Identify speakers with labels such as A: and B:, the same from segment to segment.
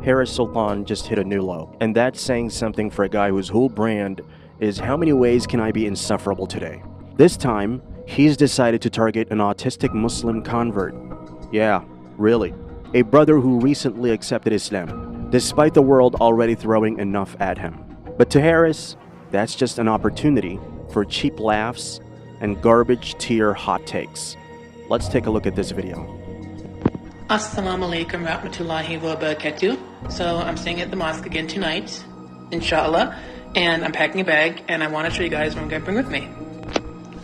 A: Harris Sultan just hit a new low. And that's saying something for a guy whose whole brand is how many ways can I be insufferable today? This time, he's decided to target an autistic Muslim convert. Yeah, really. A brother who recently accepted Islam, despite the world already throwing enough at him. But to Harris, that's just an opportunity for cheap laughs and garbage tier hot takes. Let's take a look at this video.
B: Assalamu alaikum rahmatullahi wa barakatuh. So I'm staying at the mosque again tonight, inshallah, and I'm packing a bag, and I want to show you guys what I'm going to bring with me.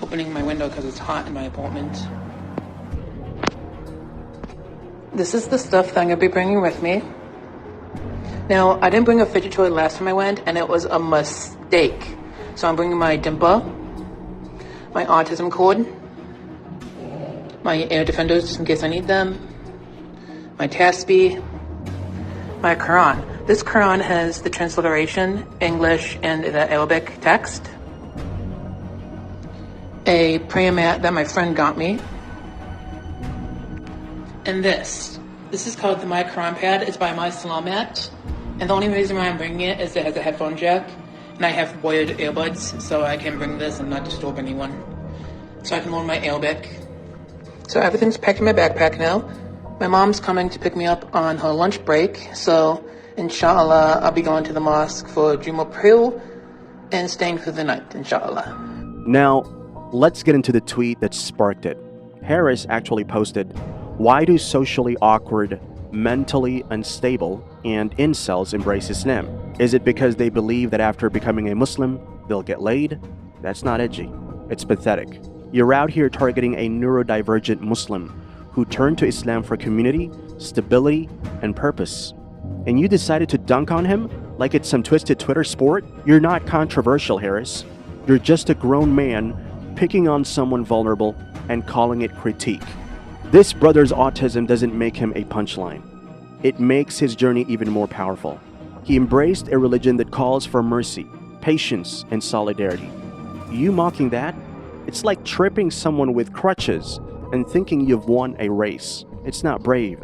B: Opening my window because it's hot in my apartment. This is the stuff that I'm going to be bringing with me. Now, I didn't bring a fidget toy last time I went, and it was a mistake. So I'm bringing my dimple, my autism cord, my air defenders just in case I need them, my tasbih, my Quran. This Quran has the transliteration, English, and the Arabic text. A prayer mat that my friend got me. And this is called the My Quran Pad. It's by My Salamat. And the only reason why I'm bringing it is it has a headphone jack. And I have wired earbuds, so I can bring this and not disturb anyone. So I can learn my Arabic. So everything's packed in my backpack now. My mom's coming to pick me up on her lunch break. So inshallah, I'll be going to the mosque for Jumu'ah prayer and staying through the night, inshallah.
A: Now, let's get into the tweet that sparked it. Harris actually posted, "Why do socially awkward, mentally unstable, and incels embrace Islam? Is it because they believe that after becoming a Muslim, they'll get laid? That's not edgy. It's pathetic. You're out here targeting a neurodivergent Muslim who turned to Islam for community, stability, and purpose. And you decided to dunk on him like it's some twisted Twitter sport? You're not controversial, Harris. You're just a grown man picking on someone vulnerable and calling it critique. This brother's autism doesn't make him a punchline. It makes his journey even more powerful. He embraced a religion that calls for mercy, patience, and solidarity. You mocking that? It's like tripping someone with crutches and thinking you've won a race. It's not brave.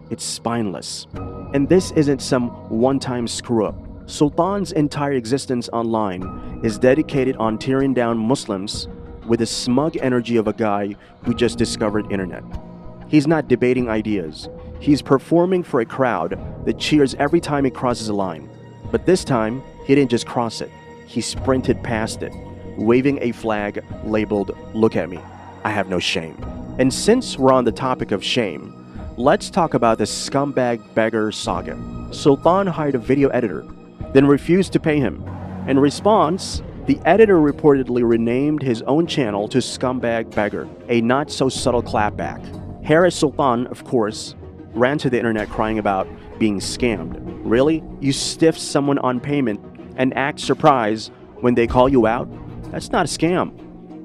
A: It's spineless. And this isn't some one-time screw-up. Sultan's entire existence online is dedicated on tearing down Muslims with the smug energy of a guy who just discovered internet. He's not debating ideas. He's performing for a crowd that cheers every time he crosses a line. But this time, he didn't just cross it. He sprinted past it, waving a flag labeled, "Look at me. I have no shame." And since we're on the topic of shame, let's talk about the scumbag beggar saga. Sultan hired a video editor, then refused to pay him. In response, the editor reportedly renamed his own channel to Scumbag Beggar, a not-so-subtle clapback. Harris Sultan, of course, ran to the internet crying about being scammed. Really? You stiff someone on payment and act surprised when they call you out? That's not a scam.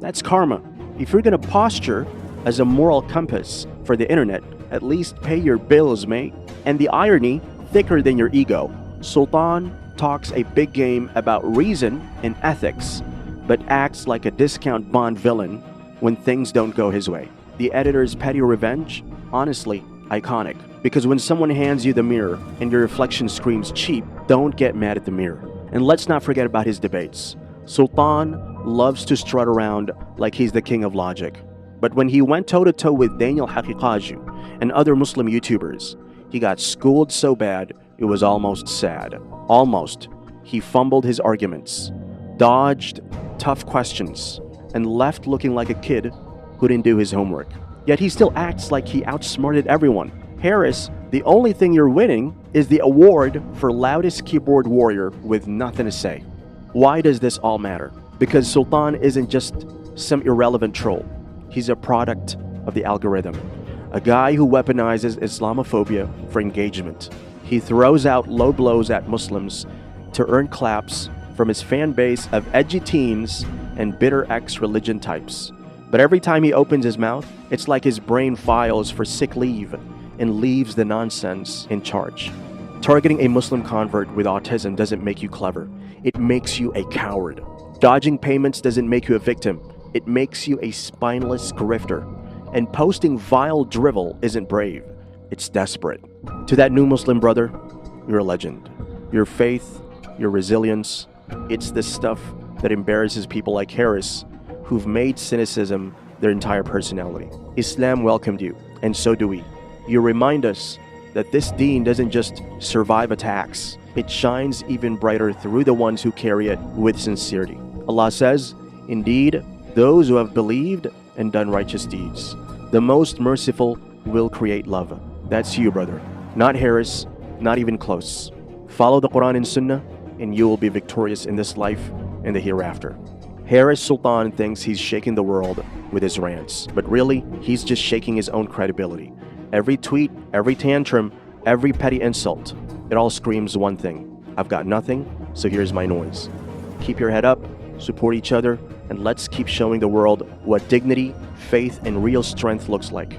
A: That's karma. If you're gonna posture as a moral compass for the internet, at least pay your bills, mate. And the irony, thicker than your ego. Sultan talks a big game about reason and ethics, but acts like a discount Bond villain when things don't go his way. The editor's petty revenge? Honestly, iconic. Because when someone hands you the mirror and your reflection screams cheap, don't get mad at the mirror. And let's not forget about his debates. Sultan loves to strut around like he's the king of logic. But when he went toe-to-toe with Daniel Haqiqaju and other Muslim YouTubers, he got schooled so bad it was almost sad. Almost. He fumbled his arguments, dodged tough questions, and left looking like a kid who didn't do his homework. Yet he still acts like he outsmarted everyone. Harris, the only thing you're winning is the award for loudest keyboard warrior with nothing to say. Why does this all matter? Because Sultan isn't just some irrelevant troll. He's a product of the algorithm. A guy who weaponizes Islamophobia for engagement. He throws out low blows at Muslims to earn claps from his fan base of edgy teens and bitter ex-religion types. But every time he opens his mouth, it's like his brain files for sick leave and leaves the nonsense in charge. Targeting a Muslim convert with autism doesn't make you clever. It makes you a coward. Dodging payments doesn't make you a victim. It makes you a spineless grifter. And posting vile drivel isn't brave. It's desperate. To that new Muslim brother, you're a legend. Your faith, your resilience, it's the stuff that embarrasses people like Harris, who've made cynicism their entire personality. Islam welcomed you, and so do we. You remind us that this deen doesn't just survive attacks, it shines even brighter through the ones who carry it with sincerity. Allah says, "Indeed, those who have believed and done righteous deeds, the most merciful will create love." That's you, brother. Not Harris, not even close. Follow the Quran and Sunnah, and you will be victorious in this life and the hereafter. Harris Sultan thinks he's shaking the world with his rants, but really, he's just shaking his own credibility. Every tweet, every tantrum, every petty insult, it all screams one thing: I've got nothing, so here's my noise. Keep your head up, support each other, and let's keep showing the world what dignity, faith, and real strength looks like.